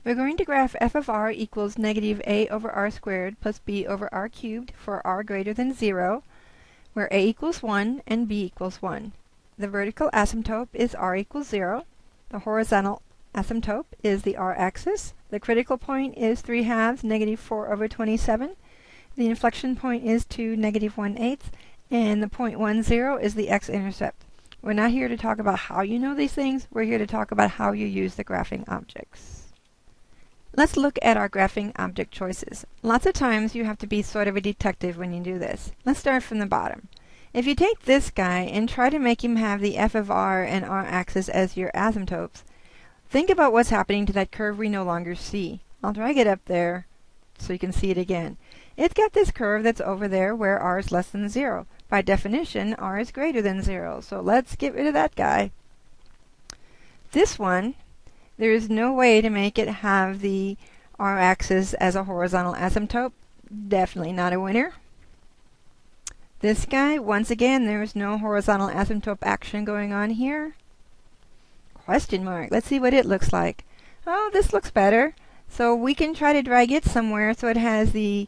We're going to graph f of r equals negative a over r squared plus b over r cubed for r greater than 0, where a equals 1 and b equals 1. The vertical asymptote is r equals 0. The horizontal asymptote is the r-axis. The critical point is 3/2 negative 4 over 27. The inflection point is 2 negative 1/8. And the point 10 is the x-intercept. We're not here to talk about how you know these things. We're here to talk about how you use the graphing objects. Let's look at our graphing object choices. Lots of times you have to be sort of a detective when you do this. Let's start from the bottom. If you take this guy and try to make him have the f of r and r-axis as your asymptotes, think about what's happening to that curve we no longer see. I'll drag it up there so you can see it again. It's got this curve that's over there where r is less than 0. By definition, r is greater than 0, so let's get rid of that guy. This one, there is no way to make it have the r-axis as a horizontal asymptote. Definitely not a winner. This guy, once again, there is no horizontal asymptote action going on here. Question mark. Let's see what it looks like. Oh, this looks better. So we can try to drag it somewhere so it has the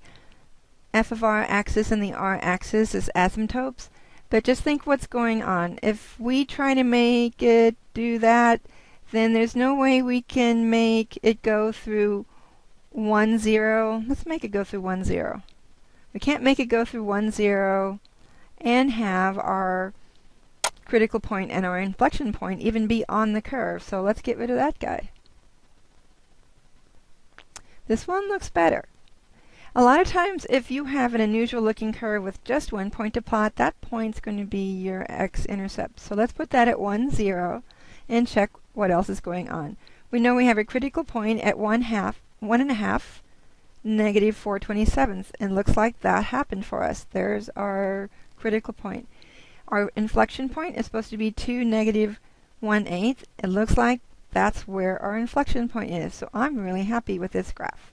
f of r axis and the r axis as asymptotes. But just think what's going on. If we try to make it do that, then there's no way we can make it go through 1, 0. Let's make it go through 1, 0. We can't make it go through 1, 0 and have our critical point and our inflection point even be on the curve. So let's get rid of that guy. This one looks better. A lot of times if you have an unusual looking curve with just one point to plot, that point's going to be your x-intercept. So let's put that at 1, 0 and check what else is going on. We know we have a critical point at 1.5 negative 4/27, and looks like that happened for us. There's our critical point. Our inflection point is supposed to be 2 negative 1/8. It looks like that's where our inflection point is. So I'm really happy with this graph.